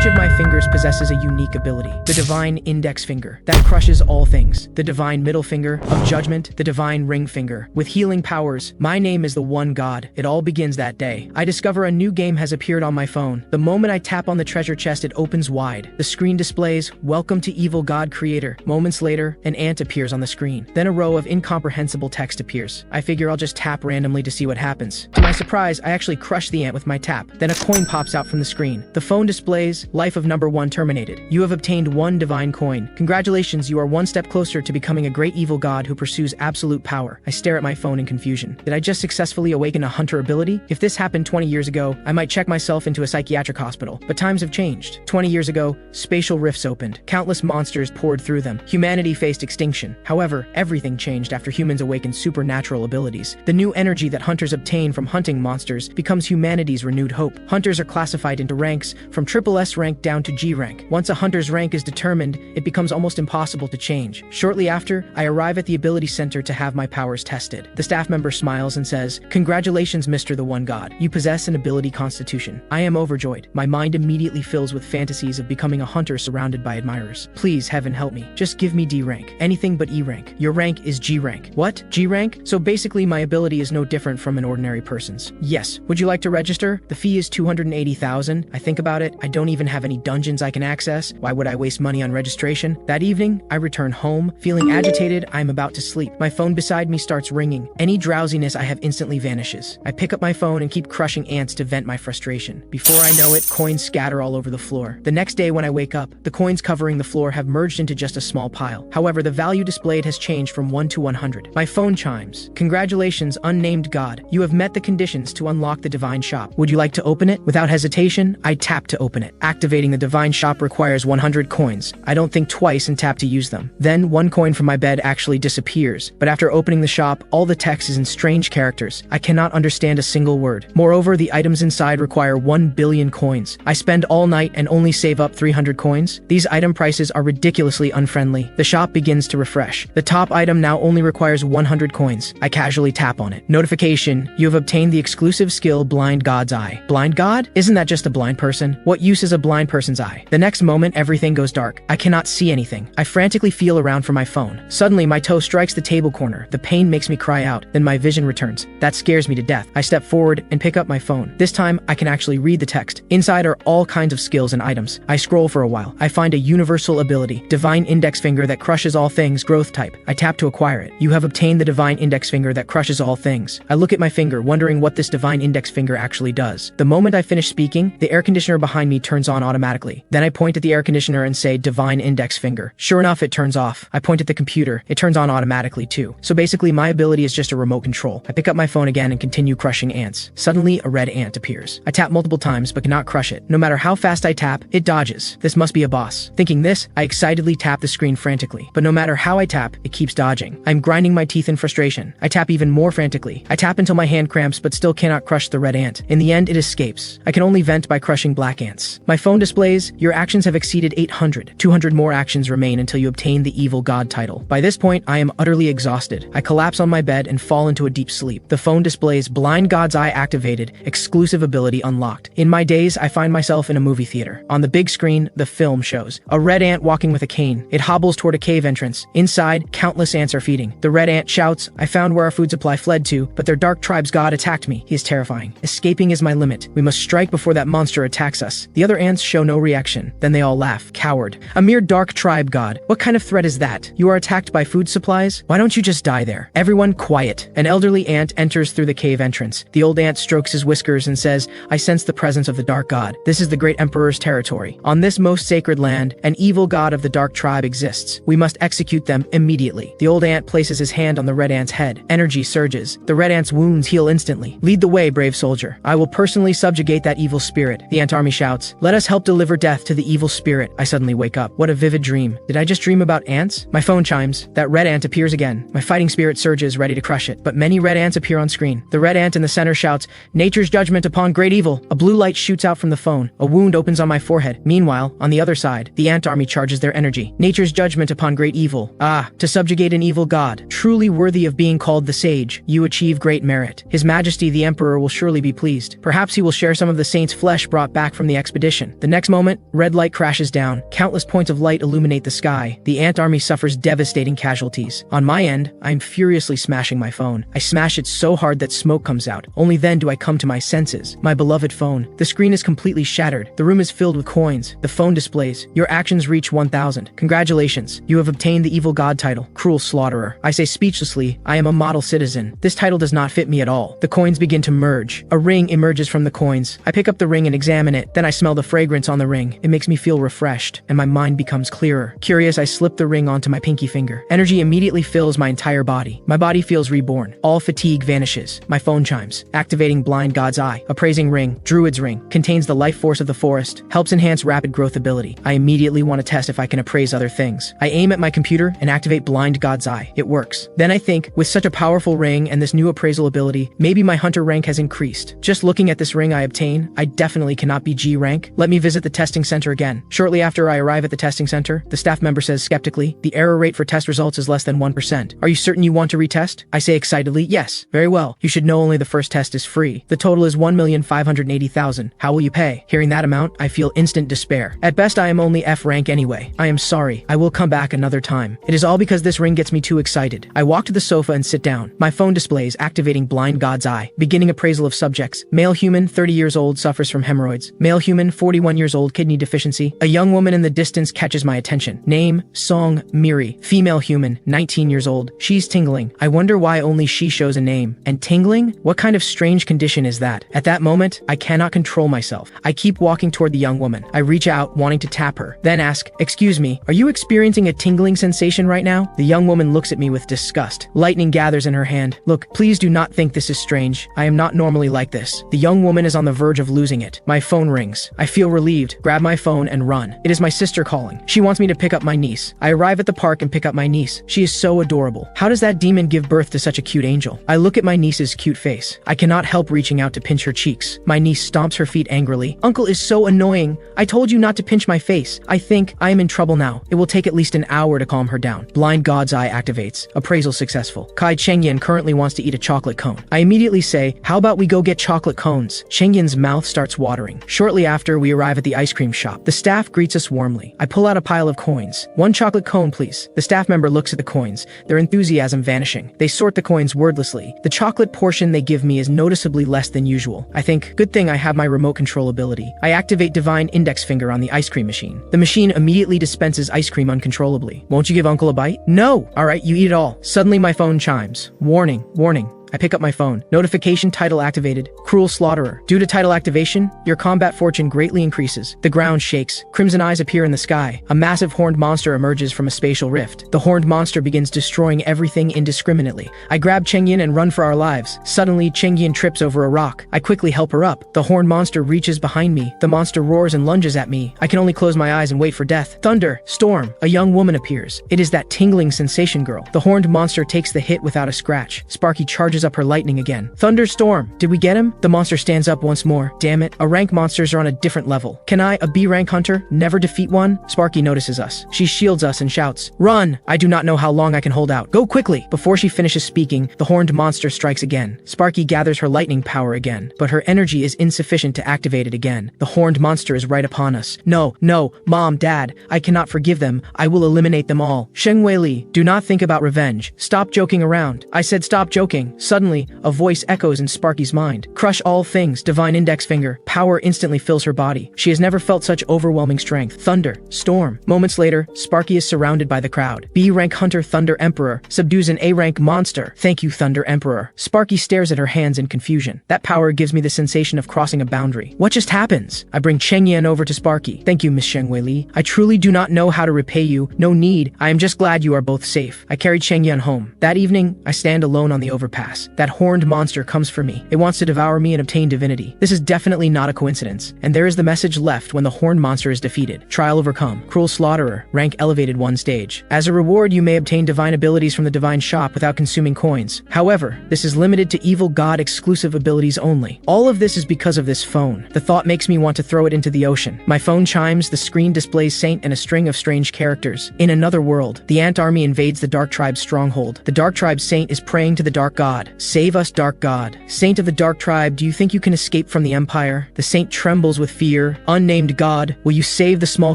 Each of my fingers possesses a unique ability. The divine index finger, that crushes all things. The divine middle finger, of judgment. The divine ring finger, with healing powers. My name is the one god. It all begins that day. I discover a new game has appeared on my phone. The moment I tap on the treasure chest, it opens wide. The screen displays, "Welcome to Evil God Creator." Moments later, an ant appears on the screen. Then a row of incomprehensible text appears. I figure I'll just tap randomly to see what happens. To my surprise, I actually crush the ant with my tap. Then a coin pops out from the screen. The phone displays, "Life of number 1 terminated. You have obtained 1 divine coin. Congratulations, you are 1 step closer to becoming a great evil god who pursues absolute power." I stare at my phone in confusion. Did I just successfully awaken a hunter ability? If this happened 20 years ago, I might check myself into a psychiatric hospital. But times have changed. 20 years ago, spatial rifts opened. Countless monsters poured through them. Humanity faced extinction. However, everything changed after humans awakened supernatural abilities. The new energy that hunters obtain from hunting monsters becomes humanity's renewed hope. Hunters are classified into ranks, from SSS rank down to G rank. Once a hunter's rank is determined, it becomes almost impossible to change. Shortly after, I arrive at the ability center to have my powers tested. The staff member smiles and says, "Congratulations, Mr. the One God. You possess an ability constitution." I am overjoyed. My mind immediately fills with fantasies of becoming a hunter surrounded by admirers. Please, heaven help me. Just give me D rank. Anything but E rank. Your rank is G rank. What? G rank? So basically my ability is no different from an ordinary person's. Yes. Would you like to register? The fee is 280,000. I think about it. I don't even have any dungeons I can access. Why would I waste money on registration? That evening, I return home. Feeling agitated, I am about to sleep. My phone beside me starts ringing. Any drowsiness I have instantly vanishes. I pick up my phone and keep crushing ants to vent my frustration. Before I know it, coins scatter all over the floor. The next day when I wake up, the coins covering the floor have merged into just a small pile. However, the value displayed has changed from 1 to 100. My phone chimes. "Congratulations, unnamed god. You have met the conditions to unlock the divine shop. Would you like to open it?" Without hesitation, I tap to open it. Activating the divine shop requires 100 coins. I don't think twice and tap to use them. Then 1 coin from my bed actually disappears. But after opening the shop, all the text is in strange characters. I cannot understand a single word. Moreover, the items inside require 1 billion coins. I spend all night and only save up 300 coins. These item prices are ridiculously unfriendly. The shop begins to refresh. The top item now only requires 100 coins. I casually tap on it. Notification: you have obtained the exclusive skill Blind God's Eye. Blind God? Isn't that just a blind person? What use is a blind person's eye? The next moment, everything goes dark. I cannot see anything. I frantically feel around for my phone. Suddenly, my toe strikes the table corner. The pain makes me cry out. Then my vision returns. That scares me to death. I step forward and pick up my phone. This time, I can actually read the text. Inside are all kinds of skills and items. I scroll for a while. I find a universal ability, Divine Index Finger that crushes all things, growth type. I tap to acquire it. You have obtained the Divine Index Finger that crushes all things. I look at my finger, wondering what this Divine Index Finger actually does. The moment I finish speaking, the air conditioner behind me turns on automatically. Then I point at the air conditioner and say, "Divine Index Finger." Sure enough, it turns off. I point at the computer. It turns on automatically too. So basically, my ability is just a remote control. I pick up my phone again and continue crushing ants. Suddenly, a red ant appears. I tap multiple times but cannot crush it. No matter how fast I tap, it dodges. This must be a boss. Thinking this, I excitedly tap the screen frantically. But no matter how I tap, it keeps dodging. I'm grinding my teeth in frustration. I tap even more frantically. I tap until my hand cramps but still cannot crush the red ant. In the end, it escapes. I can only vent by crushing black ants. My phone displays, "Your actions have exceeded 800. 200 more actions remain until you obtain the Evil God title." By this point, I am utterly exhausted. I collapse on my bed and fall into a deep sleep. The phone displays, "Blind God's Eye activated, exclusive ability unlocked." In my daze, I find myself in a movie theater. On the big screen, the film shows a red ant walking with a cane. It hobbles toward a cave entrance. Inside, countless ants are feeding. The red ant shouts, "I found where our food supply fled to, but their dark tribe's god attacked me. He is terrifying. Escaping is my limit. We must strike before that monster attacks us." The other ants show no reaction. Then they all laugh. "Coward. A mere dark tribe god. What kind of threat is that? You are attacked by food supplies? Why don't you just die there?" Everyone quiet. An elderly ant enters through the cave entrance. The old ant strokes his whiskers and says, "I sense the presence of the dark god. This is the great emperor's territory. On this most sacred land, an evil god of the dark tribe exists. We must execute them immediately." The old ant places his hand on the red ant's head. Energy surges. The red ant's wounds heal instantly. "Lead the way, brave soldier. I will personally subjugate that evil spirit." The ant army shouts, "Let us help deliver death to the evil spirit." I suddenly wake up. What a vivid dream. Did I just dream about ants? My phone chimes. That red ant appears again. My fighting spirit surges, ready to crush it. But many red ants appear on screen. The red ant in the center shouts, "Nature's judgment upon great evil." A blue light shoots out from the phone. A wound opens on my forehead. Meanwhile, on the other side, the ant army charges their energy. "Nature's judgment upon great evil. Ah, to subjugate an evil god. Truly worthy of being called the sage. You achieve great merit. His Majesty the Emperor will surely be pleased. Perhaps he will share some of the saint's flesh brought back from the expedition." again. The next moment, red light crashes down. Countless points of light illuminate the sky. The ant army suffers devastating casualties. On my end, I am furiously smashing my phone. I smash it so hard that smoke comes out. Only then do I come to my senses. My beloved phone. The screen is completely shattered. The room is filled with coins. The phone displays, "Your actions reach 1,000. Congratulations. You have obtained the evil god title, Cruel Slaughterer." I say speechlessly, I am a model citizen. This title does not fit me at all. The coins begin to merge. A ring emerges from the coins. I pick up the ring and examine it. Then I smell the fragrance on the ring. It makes me feel refreshed, and my mind becomes clearer. Curious, I slip the ring onto my pinky finger. Energy immediately fills my entire body. My body feels reborn. All fatigue vanishes. My phone chimes, activating Blind God's Eye. Appraising ring, Druid's ring, contains the life force of the forest, helps enhance rapid growth ability. I immediately want to test if I can appraise other things. I aim at my computer and activate Blind God's Eye. It works. Then I think, with such a powerful ring and this new appraisal ability, maybe my hunter rank has increased. Just looking at this ring I obtain, I definitely cannot be G rank. Let me visit the testing center again. Shortly after I arrive at the testing center, the staff member says skeptically, "The error rate for test results is less than 1%. Are you certain you want to retest?" I say excitedly, "Yes." "Very well. You should know only the first test is free. The total is 1,580,000. How will you pay?" Hearing that amount, I feel instant despair. At best, I am only F rank anyway. I am sorry. I will come back another time. It is all because this ring gets me too excited. I walk to the sofa and sit down. My phone displays, activating Blind God's Eye. Beginning appraisal of subjects. Male human, 30 years old, suffers from hemorrhoids. Male human, 41 years old, kidney deficiency. A young woman in the distance catches my attention. Name, Song, Miri. Female human, 19 years old. She's tingling. I wonder why only she shows a name. And tingling? What kind of strange condition is that? At that moment, I cannot control myself. I keep walking toward the young woman. I reach out, wanting to tap her. Then ask, "Excuse me, are you experiencing a tingling sensation right now?" The young woman looks at me with disgust. Lightning gathers in her hand. "Look, please do not think this is strange. I am not normally like this." The young woman is on the verge of losing it. My phone rings. I feel relieved, grab my phone and run. It is my sister calling. She wants me to pick up my niece. I arrive at the park and pick up my niece. She is so adorable. How does that demon give birth to such a cute angel? I look at my niece's cute face. I cannot help reaching out to pinch her cheeks. My niece stomps her feet angrily. "Uncle is so annoying. I told you not to pinch my face. I think I am in trouble now. It will take at least an hour to calm her down." Blind God's Eye activates. Appraisal successful. Kai Chengyan currently wants to eat a chocolate cone. I immediately say, "How about we go get chocolate cones?" Chengyan's mouth starts watering. Shortly after, we arrive at the ice cream shop. The staff greets us warmly. I pull out a pile of coins. "One chocolate cone, please." The staff member looks at the coins, their enthusiasm vanishing. They sort the coins wordlessly. The chocolate portion they give me is noticeably less than usual. I think, good thing I have my remote control ability. I activate Divine Index Finger on the ice cream machine. The machine immediately dispenses ice cream uncontrollably. "Won't you give Uncle a bite?" "No." "Alright, you eat it all." Suddenly my phone chimes. Warning, warning. I pick up my phone. Notification title activated. Cruel Slaughterer. Due to title activation, your combat fortune greatly increases. The ground shakes. Crimson eyes appear in the sky. A massive horned monster emerges from a spatial rift. The horned monster begins destroying everything indiscriminately. I grab Chengyan and run for our lives. Suddenly, Chengyan trips over a rock. I quickly help her up. The horned monster reaches behind me. The monster roars and lunges at me. I can only close my eyes and wait for death. Thunder. Storm. A young woman appears. It is that tingling sensation girl. The horned monster takes the hit without a scratch. Sparky charges up her lightning again. Thunderstorm. Did we get him? The monster stands up once more. Damn it. A rank monsters are on a different level. Can I, a B rank hunter, never defeat one? Sparky notices us. She shields us and shouts, "Run!" I do not know how long I can hold out. "Go quickly!" Before she finishes speaking, the horned monster strikes again. Sparky gathers her lightning power again, but her energy is insufficient to activate it again. The horned monster is right upon us. No, no, Mom, Dad, I cannot forgive them. I will eliminate them all. Sheng Weili, do not think about revenge. Stop joking around. I said stop joking. Suddenly, a voice echoes in Sparky's mind. Crush all things, Divine Index Finger. Power instantly fills her body. She has never felt such overwhelming strength. Thunder. Storm. Moments later, Sparky is surrounded by the crowd. B-rank hunter Thunder Emperor subdues an A-rank monster. Thank you, Thunder Emperor. Sparky stares at her hands in confusion. That power gives me the sensation of crossing a boundary. What just happens? I bring Chengyan over to Sparky. Thank you, Miss Sheng Weili. I truly do not know how to repay you. No need. I am just glad you are both safe. I carried Chengyan home. That evening, I stand alone on the overpass. That horned monster comes for me. It wants to devour me and obtain divinity. This is definitely not a coincidence. And there is the message left when the horned monster is defeated. Trial overcome. Cruel Slaughterer. Rank elevated 1 stage. As a reward, you may obtain divine abilities from the divine shop without consuming coins. However, this is limited to evil god exclusive abilities only. All of this is because of this phone. The thought makes me want to throw it into the ocean. My phone chimes, the screen displays Saint and a string of strange characters. In another world, the ant army invades the dark tribe's stronghold. The dark tribe's Saint is praying to the dark god. God. Save us, dark God. Saint of the dark tribe, do you think you can escape from the empire? The saint trembles with fear. Unnamed God, will you save the small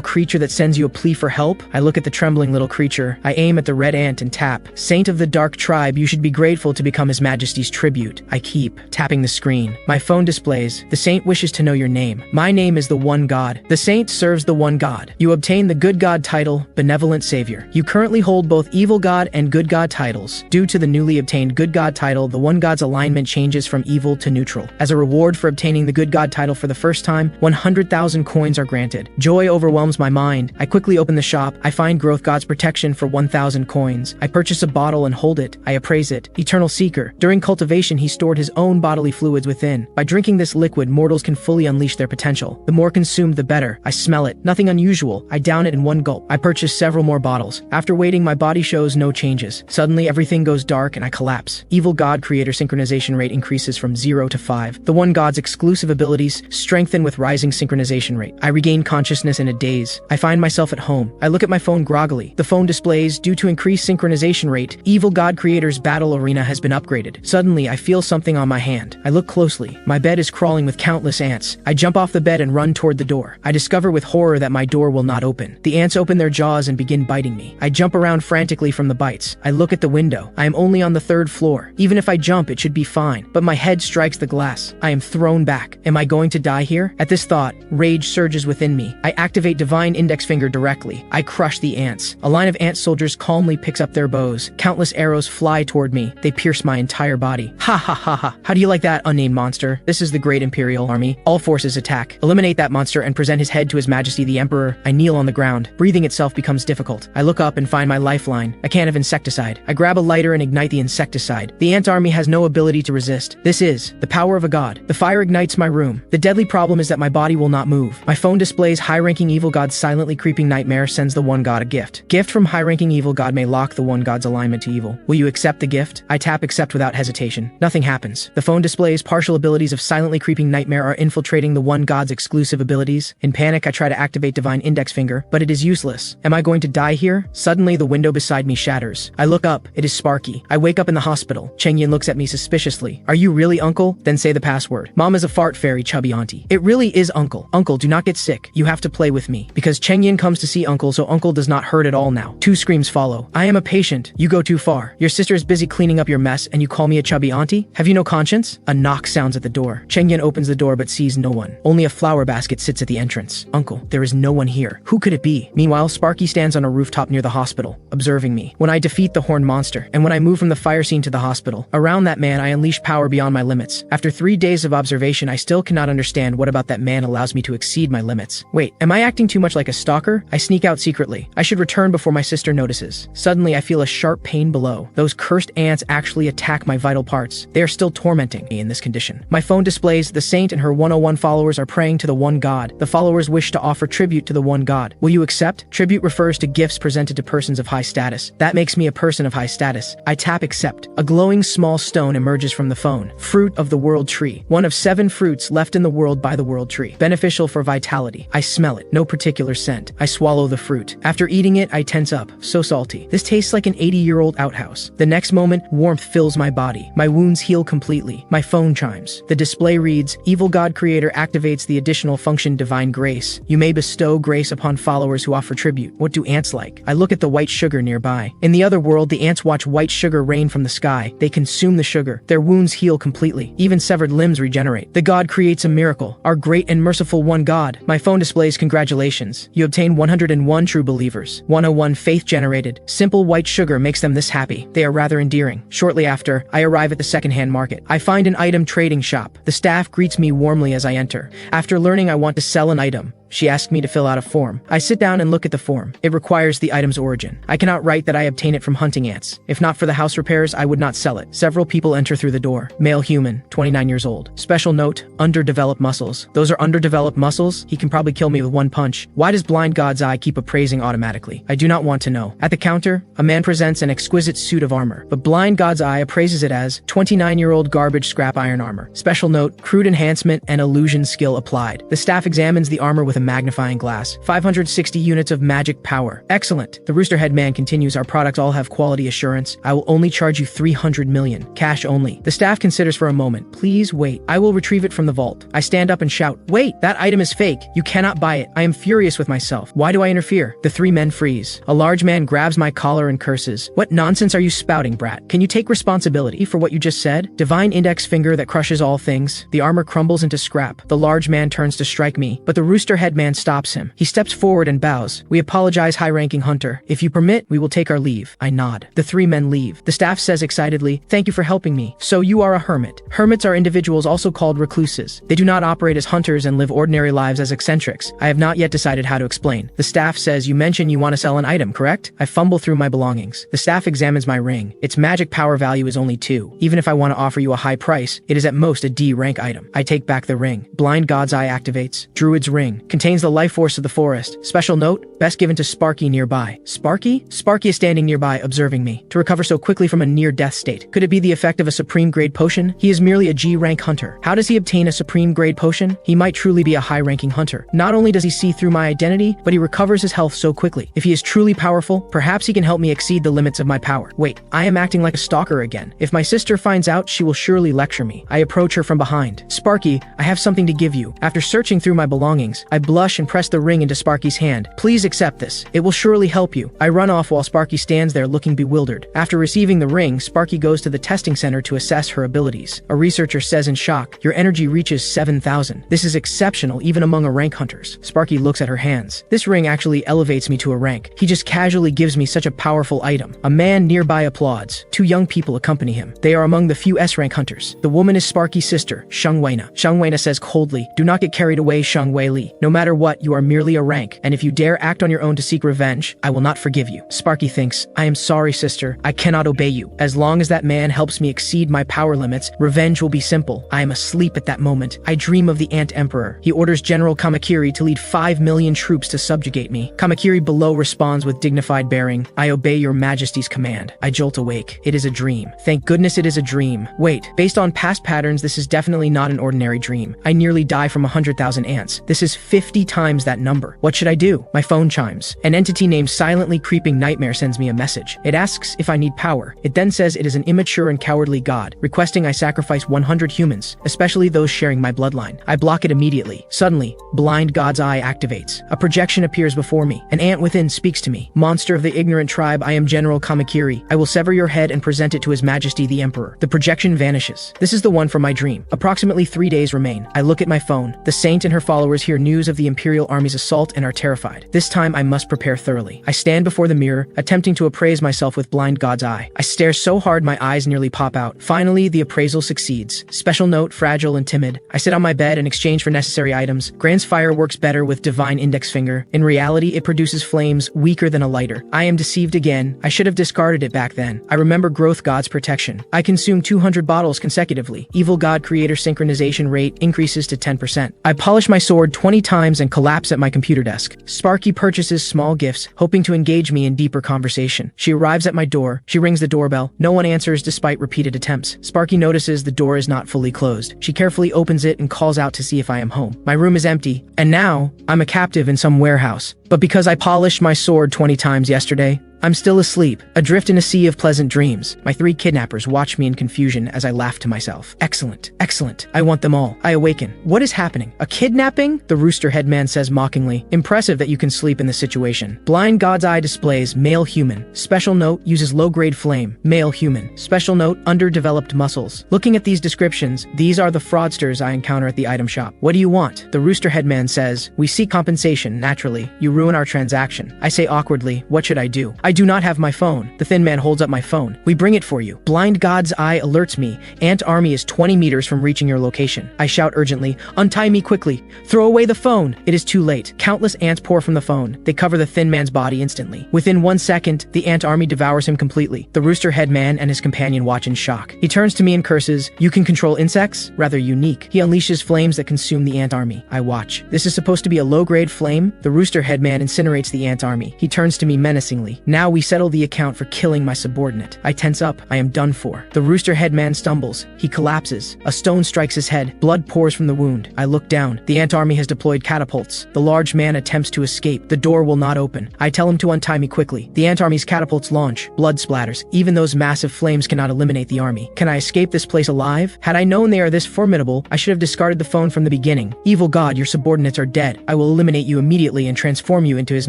creature that sends you a plea for help? I look at the trembling little creature. I aim at the red ant and tap. Saint of the dark tribe, you should be grateful to become His Majesty's tribute. I keep tapping the screen. My phone displays, the saint wishes to know your name. My name is the One God. The saint serves the One God. You obtain the Good God title, Benevolent Savior. You currently hold both Evil God and Good God titles. Due to the newly obtained Good God title, the One God's alignment changes from evil to neutral. As a reward for obtaining the Good God title for the first time, 100,000 coins are granted. Joy overwhelms my mind. I quickly open the shop. I find Growth God's protection for 1,000 coins. I purchase a bottle and hold it. I appraise it. Eternal Seeker. During cultivation, he stored his own bodily fluids within. By drinking this liquid, mortals can fully unleash their potential. The more consumed, the better. I smell it. Nothing unusual. I down it in one gulp. I purchase several more bottles. After waiting, my body shows no changes. Suddenly, everything goes dark and I collapse. Evil God Creator synchronization rate increases from 0 to 5. The One God's exclusive abilities strengthen with rising synchronization rate. I regain consciousness in a daze. I find myself at home. I look at my phone groggily. The phone displays, due to increased synchronization rate, Evil God Creator's battle arena has been upgraded. Suddenly, I feel something on my hand. I look closely. My bed is crawling with countless ants. I jump off the bed and run toward the door. I discover with horror that my door will not open. The ants open their jaws and begin biting me. I jump around frantically from the bites. I look at the window. I am only on the 3rd floor. Even if I jump, it should be fine. But my head strikes the glass. I am thrown back. Am I going to die here? At this thought, rage surges within me. I activate Divine Index Finger directly. I crush the ants. A line of ant soldiers calmly picks up their bows. Countless arrows fly toward me. They pierce my entire body. Ha ha ha ha. How do you like that, unnamed monster? This is the Great Imperial Army. All forces attack. Eliminate that monster and present his head to His Majesty the Emperor. I kneel on the ground. Breathing itself becomes difficult. I look up and find my lifeline, a can of insecticide. I grab a lighter and ignite the insecticide. The ant army has no ability to resist. This is the power of a god. The fire ignites my room. The deadly problem is that my body will not move. My phone displays high-ranking evil god's silently creeping nightmare sends the One God a gift. Gift from high-ranking evil god may lock the One God's alignment to evil. Will you accept the gift? I tap accept without hesitation. Nothing happens. The phone displays partial abilities of silently creeping nightmare are infiltrating the One God's exclusive abilities. In panic, I try to activate Divine Index Finger, but it is useless. Am I going to die here? Suddenly, the window beside me shatters. I look up. It is Sparky. I wake up in the hospital. Cheng Yin looks at me suspiciously. Are you really Uncle? Then say the password. Mom is a fart fairy, chubby auntie. It really is Uncle. Uncle, do not get sick. You have to play with me. Because Cheng Yin comes to see Uncle, so Uncle does not hurt at all now. 2 screams follow. I am a patient. You go too far. Your sister is busy cleaning up your mess and you call me a chubby auntie? Have you no conscience? A knock sounds at the door. Cheng Yin opens the door but sees no one. Only a flower basket sits at the entrance. Uncle, there is no one here. Who could it be? Meanwhile, Sparky stands on a rooftop near the hospital, observing me. When I defeat the horned monster, and when I move from the fire scene to the hospital, around that man I unleash power beyond my limits. After 3 days of observation, I still cannot understand what about that man allows me to exceed my limits. Wait, am I acting too much like a stalker? I sneak out secretly. I should return before my sister notices. Suddenly, I feel a sharp pain below. Those cursed ants actually attack my vital parts. They are still tormenting me in this condition. My phone displays the saint and her 101 followers are praying to the One God. The followers wish to offer tribute to the One God. Will you accept? Tribute refers to gifts presented to persons of high status. That makes me a person of high status. I tap accept. A glowing small stone emerges from the phone. Fruit of the world tree. One of 7 fruits left in the world by the world tree. Beneficial for vitality. I smell it. No particular scent. I swallow the fruit. After eating it, I tense up. So salty. This tastes like an 80-year-old outhouse. The next moment, warmth fills my body. My wounds heal completely. My phone chimes. The display reads, Evil God Creator activates the additional function Divine Grace. You may bestow grace upon followers who offer tribute. What do ants like? I look at the white sugar nearby. In the other world, the ants watch white sugar rain from the sky. They consume the sugar. Their wounds heal completely. Even severed limbs regenerate. The God creates a miracle. Our great and merciful One God. My phone displays congratulations. You obtain 101 true believers. 101 faith generated. Simple white sugar makes them this happy. They are rather endearing. Shortly after, I arrive at the secondhand market. I find an item trading shop. The staff greets me warmly as I enter. After learning I want to sell an item, she asked me to fill out a form. I sit down and look at the form. It requires the item's origin. I cannot write that I obtain it from hunting ants. If not for the house repairs, I would not sell it. Several people enter through the door. Male human, 29 years old. Special note, underdeveloped muscles. Those are underdeveloped muscles? He can probably kill me with one punch. Why does blind God's eye keep appraising automatically? I do not want to know. At the counter, a man presents an exquisite suit of armor, but blind God's eye appraises it as 29-year-old garbage scrap iron armor. Special note, crude enhancement and illusion skill applied. The staff examines the armor with a magnifying glass. 560 units of magic power. Excellent. The rooster head man continues, our products all have quality assurance. I will only charge you 300 million. Cash only. The staff considers for a moment. Please wait. I will retrieve it from the vault. I stand up and shout, wait, that item is fake. You cannot buy it. I am furious with myself. Why do I interfere? The three men freeze. A large man grabs my collar and curses. What nonsense are you spouting, brat? Can you take responsibility for what you just said? Divine index finger that crushes all things. The armor crumbles into scrap. The large man turns to strike me, but the rooster head man stops him. He steps forward and bows. We apologize, high-ranking hunter. If you permit, we will take our leave. I nod. The three men leave. The staff says excitedly, thank you for helping me. So you are a hermit. Hermits are individuals also called recluses. They do not operate as hunters and live ordinary lives as eccentrics. I have not yet decided how to explain. The staff says, you mentioned you want to sell an item, correct? I fumble through my belongings. The staff examines my ring. Its magic power value is only 2. Even if I want to offer you a high price, it is at most a D rank item. I take back the ring. Blind God's Eye activates. Druid's ring. Contains the life force of the forest. Special note, best given to Sparky nearby. Sparky? Sparky is standing nearby, observing me. To recover so quickly from a near-death state. Could it be the effect of a supreme grade potion? He is merely a G-rank hunter. How does he obtain a supreme grade potion? He might truly be a high-ranking hunter. Not only does he see through my identity, but he recovers his health so quickly. If he is truly powerful, perhaps he can help me exceed the limits of my power. Wait, I am acting like a stalker again. If my sister finds out, she will surely lecture me. I approach her from behind. Sparky, I have something to give you. After searching through my belongings, I blush and press the ring into Sparky's hand. Please accept this. It will surely help you. I run off while Sparky stands there looking bewildered. After receiving the ring, Sparky goes to the testing center to assess her abilities. A researcher says in shock, your energy reaches 7,000. This is exceptional even among a rank hunters. Sparky looks at her hands. This ring actually elevates me to a rank. He just casually gives me such a powerful item. A man nearby applauds. 2 young people accompany him. They are among the few S-rank hunters. The woman is Sparky's sister, Sheng Weili. Sheng Weili says coldly, do not get carried away, Sheng Weili. No matter what, you are merely a rank, and if you dare act on your own to seek revenge, I will not forgive you. Sparky thinks, I am sorry, sister. I cannot obey you. As long as that man helps me exceed my power limits, revenge will be simple. I am asleep at that moment. I dream of the Ant Emperor. He orders General Kamakiri to lead 5 million troops to subjugate me. Kamakiri below responds with dignified bearing, I obey your majesty's command. I jolt awake. It is a dream. Thank goodness it is a dream. Wait, based on past patterns, this is definitely not an ordinary dream. I nearly die from 100,000 ants. This is 50 times that number. What should I do? My phone chimes. An entity named Silently Creeping Nightmare sends me a message. It asks if I need power. It then says it is an immature and cowardly god, requesting I sacrifice 100 humans, especially those sharing my bloodline. I block it immediately. Suddenly, Blind God's Eye activates. A projection appears before me. An ant within speaks to me. Monster of the ignorant tribe, I am General Kamakiri. I will sever your head and present it to His Majesty the Emperor. The projection vanishes. This is the one from my dream. Approximately 3 days remain. I look at my phone. The saint and her followers hear news of the Imperial Army's assault and are terrified. This time I must prepare thoroughly. I stand before the mirror, attempting to appraise myself with Blind God's Eye. I stare so hard my eyes nearly pop out. Finally, the appraisal succeeds. Special note, fragile and timid. I sit on my bed in exchange for necessary items. Grant's fire works better with divine index finger. In reality, it produces flames weaker than a lighter. I am deceived again. I should have discarded it back then. I remember Growth God's protection. I consume 200 bottles consecutively. Evil God Creator synchronization rate increases to 10%. I polish my sword 20 times and collapse at my computer desk. Sparky purchases small gifts, hoping to engage me in deeper conversation. She arrives at my door. She rings the doorbell. No one answers despite repeated attempts. Sparky notices the door is not fully closed. She carefully opens it and calls out to see if I am home. My room is empty, and now I'm a captive in some warehouse. But because I polished my sword 20 times yesterday, I'm still asleep, adrift in a sea of pleasant dreams. My 3 kidnappers watch me in confusion as I laugh to myself. Excellent, excellent. I want them all. I awaken. What is happening? A kidnapping? The rooster headman says mockingly. Impressive that you can sleep in this situation. Blind God's Eye displays male human. Special note, uses low-grade flame. Male human. Special note, underdeveloped muscles. Looking at these descriptions, these are the fraudsters I encounter at the item shop. What do you want? The rooster headman says, we seek compensation, naturally. You ruin our transaction. I say awkwardly, what should I do? I do not have my phone. The thin man holds up my phone. We bring it for you. Blind God's Eye alerts me. Ant army is 20 meters from reaching your location. I shout urgently, untie me quickly. Throw away the phone. It is too late. Countless ants pour from the phone. They cover the thin man's body instantly. Within 1 second, the ant army devours him completely. The rooster head man and his companion watch in shock. He turns to me and curses, you can control insects? Rather unique. He unleashes flames that consume the ant army. I watch. This is supposed to be a low-grade flame? The rooster head man incinerates the ant army. He turns to me menacingly. Now Now we settle the account for killing my subordinate. I tense up. I am done for. The rooster head man stumbles. He collapses. A stone strikes his head. Blood pours from the wound. I look down. The ant army has deployed catapults. The large man attempts to escape. The door will not open. I tell him to untie me quickly. The ant army's catapults launch. Blood splatters. Even those massive flames cannot eliminate the army. Can I escape this place alive? Had I known they are this formidable, I should have discarded the phone from the beginning. Evil god, your subordinates are dead. I will eliminate you immediately and transform you into His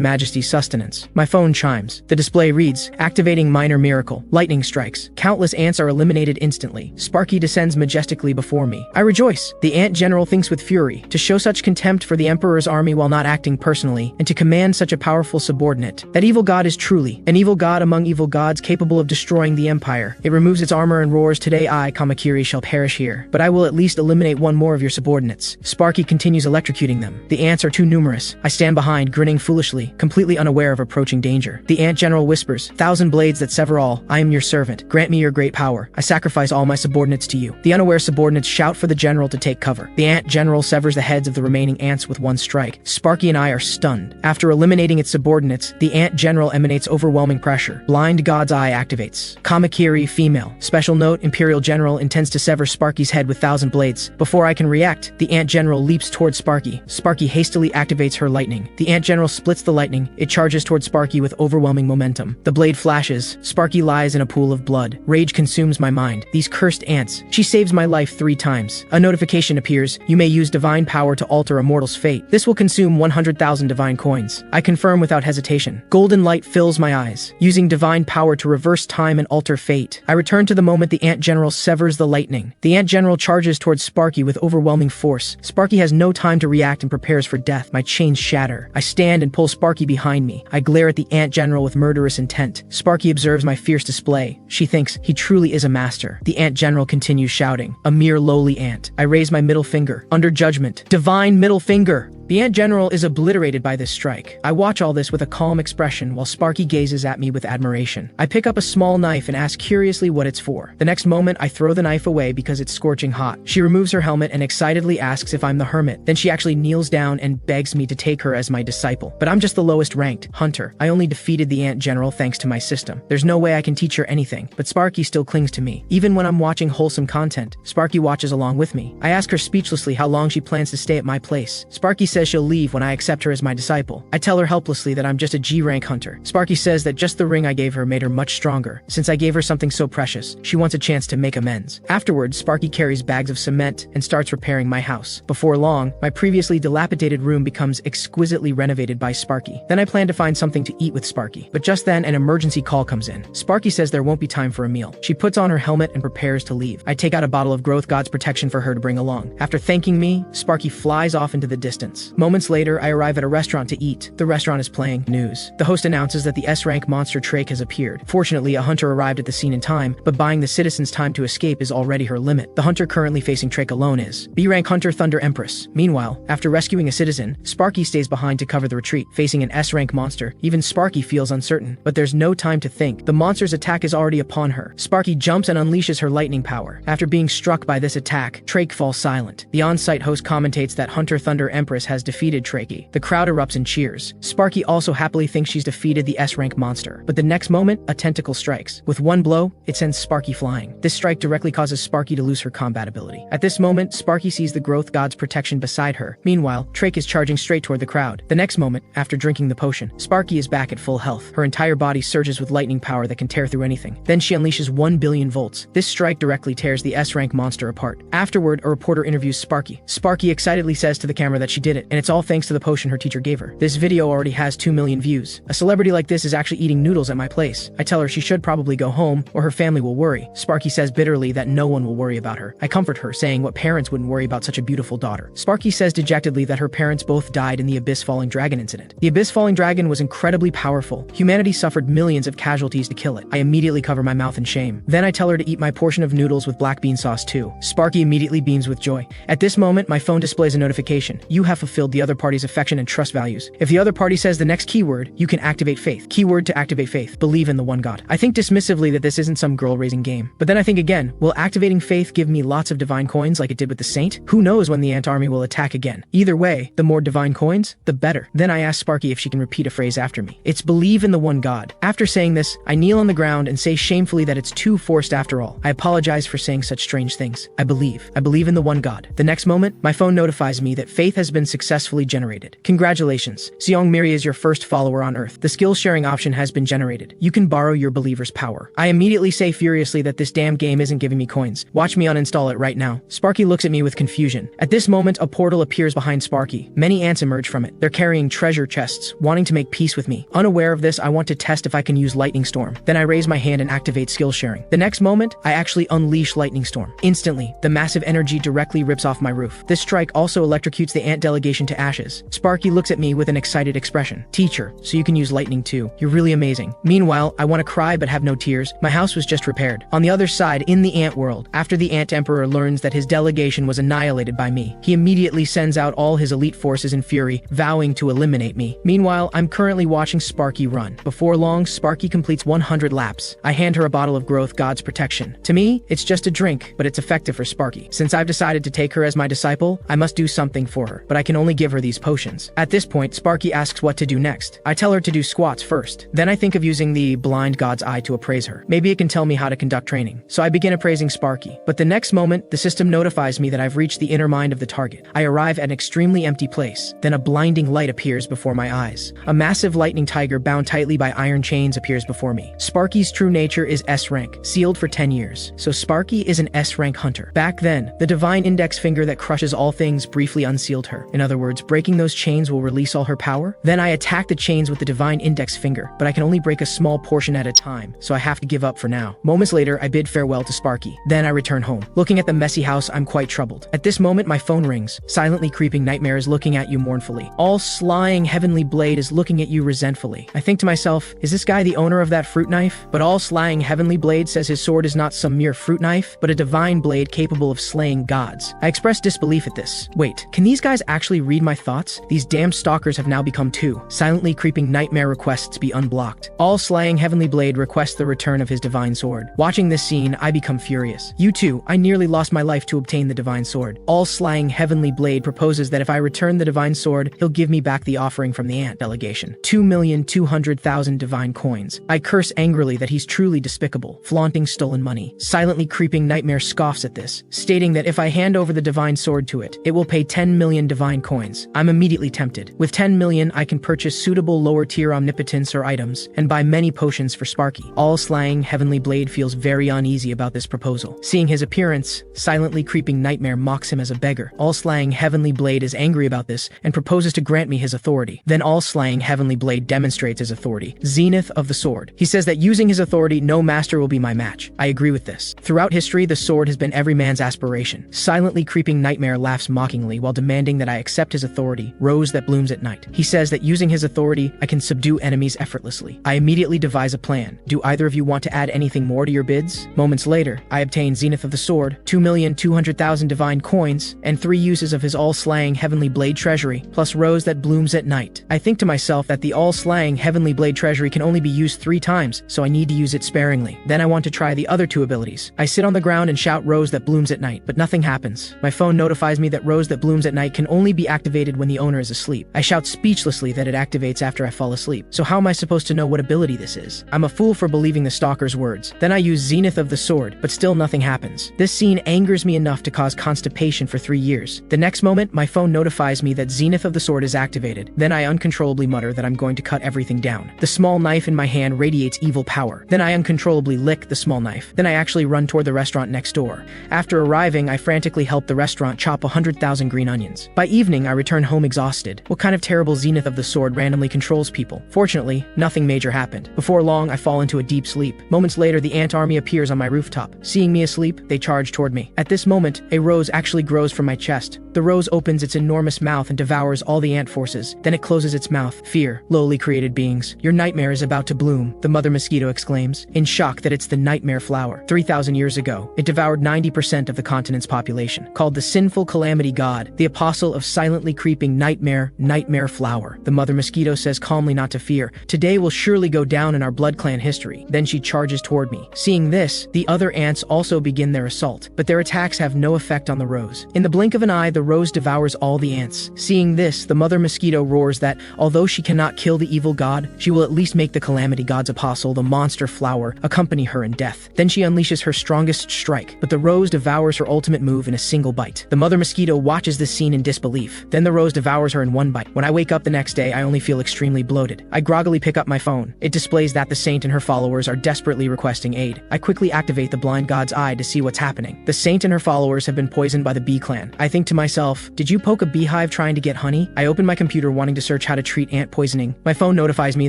Majesty's sustenance. My phone chimes. The display reads, activating minor miracle. Lightning strikes. Countless ants are eliminated instantly. Sparky descends majestically before me. I rejoice. The ant general thinks with fury. To show such contempt for the emperor's army while not acting personally, and to command such a powerful subordinate. That evil god is truly an evil god among evil gods, capable of destroying the empire. It removes its armor and roars, today I, Kamakiri, shall perish here. But I will at least eliminate one more of your subordinates. Sparky continues electrocuting them. The ants are too numerous. I stand behind, grinning foolishly, completely unaware of approaching danger. The ant general whispers, 1,000 blades that sever all. I am your servant. Grant me your great power. I sacrifice all my subordinates to you. The unaware subordinates shout for the general to take cover. The ant general severs the heads of the remaining ants with one strike. Sparky and I are stunned. After eliminating its subordinates, the ant general emanates overwhelming pressure. Blind God's Eye activates. Kamakiri, female. Special note, Imperial General intends to sever Sparky's head with 1,000 blades. Before I can react, the ant general leaps towards Sparky. Sparky hastily activates her lightning. The ant general splits the lightning. It charges towards Sparky with overwhelming momentum. The blade flashes. Sparky lies in a pool of blood. Rage consumes my mind. These cursed ants. She saves my life 3 times. A notification appears. You may use divine power to alter a mortal's fate. This will consume 100,000 divine coins. I confirm without hesitation. Golden light fills my eyes. Using divine power to reverse time and alter fate. I return to the moment the ant general severs the lightning. The ant general charges towards Sparky with overwhelming force. Sparky has no time to react and prepares for death. My chains shatter. I stand and pull Sparky behind me. I glare at the ant general with murderous intent. Sparky observes my fierce display. She thinks he truly is a master. The ant general continues shouting, a mere lowly ant. I raise my middle finger. Under judgment. Divine middle finger. The ant general is obliterated by this strike. I watch all this with a calm expression while Sparky gazes at me with admiration. I pick up a small knife and ask curiously what it's for. The next moment, I throw the knife away because it's scorching hot. She removes her helmet and excitedly asks if I'm the hermit. Then she actually kneels down and begs me to take her as my disciple. But I'm just the lowest ranked, hunter. I only defeated the ant general thanks to my system. There's no way I can teach her anything, but Sparky still clings to me. Even when I'm watching wholesome content, Sparky watches along with me. I ask her speechlessly how long she plans to stay at my place. Sparky says she'll leave when I accept her as my disciple. I tell her helplessly that I'm just a G-rank hunter. Sparky says that just the ring I gave her made her much stronger. Since I gave her something so precious, she wants a chance to make amends. Afterwards, Sparky carries bags of cement and starts repairing my house. Before long, my previously dilapidated room becomes exquisitely renovated by Sparky. Then I plan to find something to eat with Sparky. But just then, an emergency call comes in. Sparky says there won't be time for a meal. She puts on her helmet and prepares to leave. I take out a bottle of Growth God's protection for her to bring along. After thanking me, Sparky flies off into the distance. Moments later, I arrive at a restaurant to eat. The restaurant is playing news. The host announces that the S-rank monster Trake has appeared. Fortunately, a hunter arrived at the scene in time, but buying the citizens time to escape is already her limit. The hunter currently facing Trake alone is B-rank hunter Thunder Empress. Meanwhile, after rescuing a citizen, Sparky stays behind to cover the retreat. Facing an S-rank monster, even Sparky feels uncertain, but there's no time to think. The monster's attack is already upon her. Sparky jumps and unleashes her lightning power. After being struck by this attack, Trake falls silent. The on-site host commentates that Hunter Thunder Empress has defeated Trakey. The crowd erupts in cheers. Sparky also happily thinks she's defeated the S-rank monster. But the next moment, a tentacle strikes. With one blow, it sends Sparky flying. This strike directly causes Sparky to lose her combat ability. At this moment, Sparky sees the Growth God's protection beside her. Meanwhile, Trake is charging straight toward the crowd. The next moment, after drinking the potion, Sparky is back at full health. Her entire body surges with lightning power that can tear through anything. Then she unleashes 1 billion volts. This strike directly tears the S-rank monster apart. Afterward, a reporter interviews Sparky. Sparky excitedly says to the camera that she did it, and it's all thanks to the potion her teacher gave her. This video already has 2 million views. A celebrity like this is actually eating noodles at my place. I tell her she should probably go home, or her family will worry. Sparky says bitterly that no one will worry about her. I comfort her, saying what parents wouldn't worry about such a beautiful daughter. Sparky says dejectedly that her parents both died in the Abyss Falling Dragon incident. The Abyss Falling Dragon was incredibly powerful. Humanity suffered millions of casualties to kill it. I immediately cover my mouth in shame. Then I tell her to eat my portion of noodles with black bean sauce too. Sparky immediately beams with joy. At this moment, my phone displays a notification. You have fulfilled fulfilled the other party's affection and trust values. If the other party says the next keyword, you can activate faith. Keyword to activate faith: believe in the one God. I think dismissively that this isn't some girl-raising game. But then I think again, will activating faith give me lots of divine coins like it did with the saint? Who knows when the ant army will attack again? Either way, the more divine coins, the better. Then I ask Sparky if she can repeat a phrase after me. It's believe in the one God. After saying this, I kneel on the ground and say shamefully that it's too forced after all. I apologize for saying such strange things. I believe in the one God. The next moment, my phone notifies me that faith has been successfully generated. Congratulations, Seong Miri is your first follower on Earth. The skill sharing option has been generated. You can borrow your believer's power. I immediately say furiously that this damn game isn't giving me coins. Watch me uninstall it right now. Sparky looks at me with confusion. At this moment, a portal appears behind Sparky. Many ants emerge from it. They're carrying treasure chests, wanting to make peace with me. Unaware of this, I want to test if I can use Lightning Storm. Then I raise my hand and activate skill sharing. The next moment, I actually unleash Lightning Storm. Instantly, the massive energy directly rips off my roof. This strike also electrocutes the ant delegation to ashes. Sparky looks at me with an excited expression. Teacher, so you can use lightning too. You're really amazing. Meanwhile, I want to cry but have no tears. My house was just repaired. On the other side, in the ant world, after the ant emperor learns that his delegation was annihilated by me, he immediately sends out all his elite forces in fury, vowing to eliminate me. Meanwhile, I'm currently watching Sparky run. Before long, Sparky completes 100 laps. I hand her a bottle of Growth God's Protection. To me, it's just a drink, but it's effective for Sparky. Since I've decided to take her as my disciple, I must do something for her, but I can only give her these potions. At this point, Sparky asks what to do next. I tell her to do squats first. Then I think of using the blind God's eye to appraise her. Maybe it can tell me how to conduct training. So I begin appraising Sparky. But the next moment, the system notifies me that I've reached the inner mind of the target. I arrive at an extremely empty place. Then a blinding light appears before my eyes. A massive lightning tiger bound tightly by iron chains appears before me. Sparky's true nature is S-Rank, sealed for 10 years. So Sparky is an S-Rank hunter. Back then, the divine index finger that crushes all things briefly unsealed her. In other words, breaking those chains will release all her power. Then I attack the chains with the divine index finger, but I can only break a small portion at a time, so I have to give up for now. Moments later, I bid farewell to Sparky. Then I return home. Looking at the messy house, I'm quite troubled. At this moment, my phone rings. Silently creeping nightmare is looking at you mournfully. All slying heavenly blade is looking at you resentfully. I think to myself, is this guy the owner of that fruit knife? But all slying heavenly blade says his sword is not some mere fruit knife, but a divine blade capable of slaying gods. I express disbelief at this. Wait, can these guys actually read my thoughts? These damn stalkers have now become two. Silently creeping nightmare requests be unblocked. All slaying heavenly blade requests the return of his divine sword. Watching this scene, I become furious. You too, I nearly lost my life to obtain the divine sword. All slaying heavenly blade proposes that if I return the divine sword, he'll give me back the offering from the ant delegation. 2,200,000 divine coins. I curse angrily that he's truly despicable, flaunting stolen money. Silently creeping nightmare scoffs at this, stating that if I hand over the divine sword to it, it will pay 10 million divine coins. I'm immediately tempted. With 10 million, I can purchase suitable lower tier omnipotence or items, and buy many potions for Sparky. All slaying heavenly blade feels very uneasy about this proposal. Seeing his appearance, silently creeping nightmare mocks him as a beggar. All slaying heavenly blade is angry about this, and proposes to grant me his authority. Then all slaying heavenly blade demonstrates his authority. Zenith of the sword. He says that using his authority, no master will be my match. I agree with this. Throughout history, the sword has been every man's aspiration. Silently creeping nightmare laughs mockingly while demanding that I accept his authority, rose that blooms at night. He says that using his authority, I can subdue enemies effortlessly. I immediately devise a plan. Do either of you want to add anything more to your bids? Moments later, I obtain Zenith of the Sword, 2,200,000 divine coins, and 3 uses of his all-slaying heavenly blade treasury, plus rose that blooms at night. I think to myself that the all-slaying heavenly blade treasury can only be used 3 times, so I need to use it sparingly. Then I want to try the other 2 abilities. I sit on the ground and shout rose that blooms at night, but nothing happens. My phone notifies me that rose that blooms at night can only be activated when the owner is asleep. I shout speechlessly that it activates after I fall asleep. So how am I supposed to know what ability this is? I'm a fool for believing the stalker's words. Then I use Zenith of the Sword, but still nothing happens. This scene angers me enough to cause constipation for 3 years. The next moment, my phone notifies me that Zenith of the Sword is activated. Then I uncontrollably mutter that I'm going to cut everything down. The small knife in my hand radiates evil power. Then I uncontrollably lick the small knife. Then I actually run toward the restaurant next door. After arriving, I frantically help the restaurant chop 100,000 green onions. By evening, I return home exhausted. What kind of terrible Zenith of the Sword randomly controls people? Fortunately, nothing major happened. Before long, I fall into a deep sleep. Moments later, the ant army appears on my rooftop. Seeing me asleep, they charge toward me. At this moment, a rose actually grows from my chest. The rose opens its enormous mouth and devours all the ant forces. Then it closes its mouth. Fear, lowly created beings. Your nightmare is about to bloom, the mother mosquito exclaims, in shock that it's the nightmare flower. 3,000 years ago, it devoured 90% of the continent's population. Called the sinful calamity god, the apostle of silently creeping nightmare flower. The mother mosquito says calmly not to fear. Today will surely go down in our blood clan history. Then she charges toward me. Seeing this, the other ants also begin their assault, but their attacks have no effect on the rose. In the blink of an eye, the rose devours all the ants. Seeing this, the mother mosquito roars that, although she cannot kill the evil god, she will at least make the calamity god's apostle, the monster flower, accompany her in death. Then she unleashes her strongest strike, but the rose devours her ultimate move in a single bite. The mother mosquito watches this scene in disbelief. Then the rose devours her in one bite. When I wake up the next day, I only feel extremely bloated. I groggily pick up my phone. It displays that the saint and her followers are desperately requesting aid. I quickly activate the blind god's eye to see what's happening. The saint and her followers have been poisoned by the bee clan. I think to myself, did you poke a beehive trying to get honey? I open my computer wanting to search how to treat ant poisoning. My phone notifies me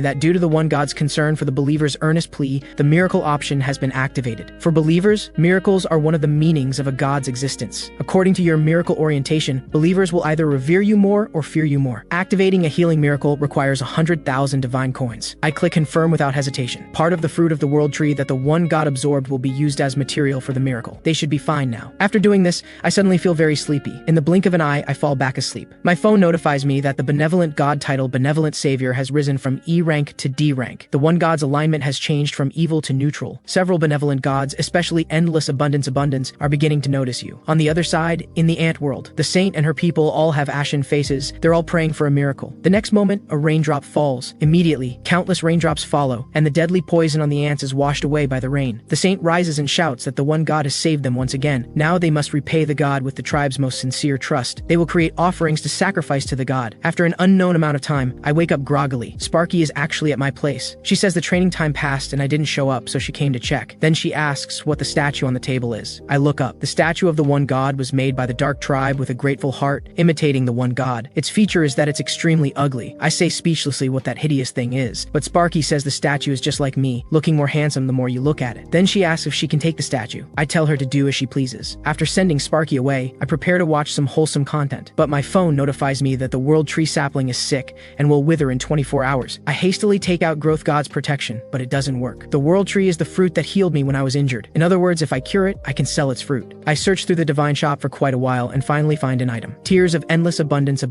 that due to the one god's concern for the believer's earnest plea, the miracle option has been activated. For believers, miracles are one of the meanings of a god's existence. According to your miracle orientation, believers will either revere you more or fear you more. Activating a healing miracle requires 100,000 divine coins. I click confirm without hesitation. Part of the fruit of the world tree that the one god absorbed will be used as material for the miracle. They should be fine now. After doing this, I suddenly feel very sleepy. In the blink of an eye, I fall back asleep. My phone notifies me that the benevolent god title Benevolent Savior has risen from E rank to D rank. The one god's alignment has changed from evil to neutral. Several benevolent gods, especially Endless Abundance, are beginning to notice you. On the other side, in the ant world, the saint and her people all have ashen faces. They're all praying for a miracle. The next moment, a raindrop falls. Immediately, countless raindrops follow, and the deadly poison on the ants is washed away by the rain. The saint rises and shouts that the one god has saved them once again. Now they must repay the god with the tribe's most sincere trust. They will create offerings to sacrifice to the god. After an unknown amount of time, I wake up groggily. Sparky is actually at my place. She says the training time passed and I didn't show up, so she came to check. Then she asks what the statue on the table is. I look up. The statue of the one god was made by the dark tribe with a grateful heart, imitating the one god. Its feature is that it's extremely ugly. I say speechlessly what that hideous thing is, but Sparky says the statue is just like me, looking more handsome the more you look at it. Then she asks if she can take the statue. I tell her to do as she pleases. After sending Sparky away, I prepare to watch some wholesome content, but my phone notifies me that the world tree sapling is sick and will wither in 24 hours. I hastily take out Growth God's protection, but it doesn't work. The world tree is the fruit that healed me when I was injured. In other words, if I cure it, I can sell its fruit. I search through the divine shop for quite a while and finally find an item. Tears of Endless Abundance.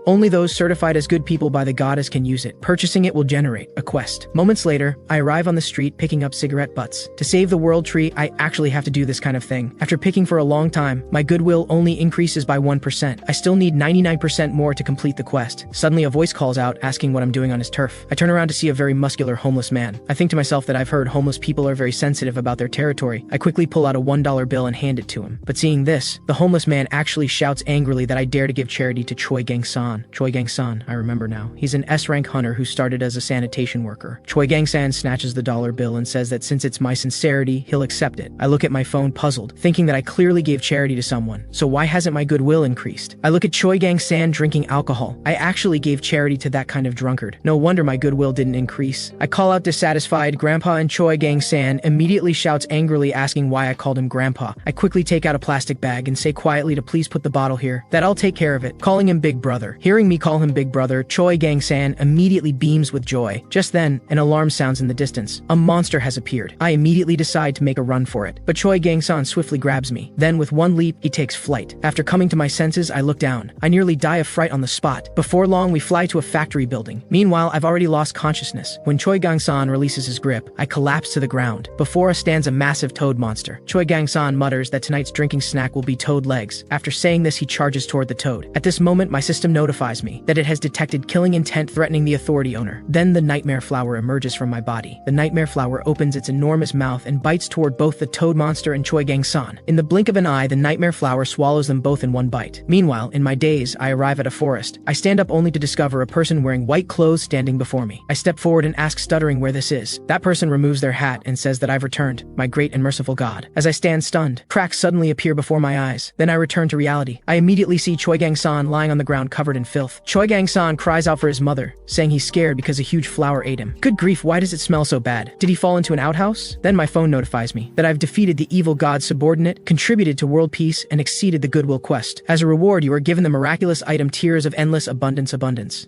Only those certified as good people by the goddess can use it. Purchasing it will generate a quest. Moments later, I arrive on the street picking up cigarette butts. To save the world tree, I actually have to do this kind of thing. After picking for a long time, my goodwill only increases by 1%. I still need 99% more to complete the quest. Suddenly a voice calls out asking what I'm doing on his turf. I turn around to see a very muscular homeless man. I think to myself that I've heard homeless people are very sensitive about their territory. I quickly pull out a $1 bill and hand it to him. But seeing this, the homeless man actually shouts angrily that I dare to give charity to Choi Gang-san. Choi Gang-san, I remember now. He's an S-rank hunter who started as a sanitation worker. Choi Gang-san snatches the dollar bill and says that since it's my sincerity, he'll accept it. I look at my phone puzzled, thinking that I clearly gave charity to someone. So why hasn't my goodwill increased? I look at Choi Gang-san drinking alcohol. I actually gave charity to that kind of drunkard. No wonder my goodwill didn't increase. I call out dissatisfied Grandpa, and Choi Gang-san immediately shouts angrily asking why I called him Grandpa. I quickly take out a plastic bag and say quietly to please put the bottle here, that I'll take care of it, calling him Big Brother. Hearing me call him Big Brother, Choi Gang-san immediately beams with joy. Just then, an alarm sounds in the distance. A monster has appeared. I immediately decide to make a run for it, but Choi Gang-san swiftly grabs me. Then with one leap, he takes flight. After coming to my senses, I look down. I nearly die of fright on the spot. Before long, we fly to a factory building. Meanwhile, I've already lost consciousness. When Choi Gang-san releases his grip, I collapse to the ground. Before us stands a massive toad monster. Choi Gang-san mutters that tonight's drinking snack will be toad legs. After saying this, he charges toward the toad. At this moment, my system notifies me that it has detected killing intent threatening the authority owner. Then the nightmare flower emerges from my body. The nightmare flower opens its enormous mouth and bites toward both the toad monster and Choi Gang-san. In the blink of an eye, the nightmare flower swallows them both in one bite. Meanwhile, in my daze, I arrive at a forest. I stand up only to discover a person wearing white clothes standing before me. I step forward and ask stuttering where this is. That person removes their hat and says that I've returned, my great and merciful God. As I stand stunned, cracks suddenly appear before my eyes. Then I return to reality. I immediately see Choi Gang-san lying on the ground covered in filth. Choi Gang-san cries out for his mother, saying he's scared because a huge flower ate him. Good grief, why does it smell so bad? Did he fall into an outhouse? Then my phone notifies me that I've defeated the evil god's subordinate, contributed to world peace, and exceeded the goodwill quest. As a reward, you are given the miraculous item Tears of Endless Abundance.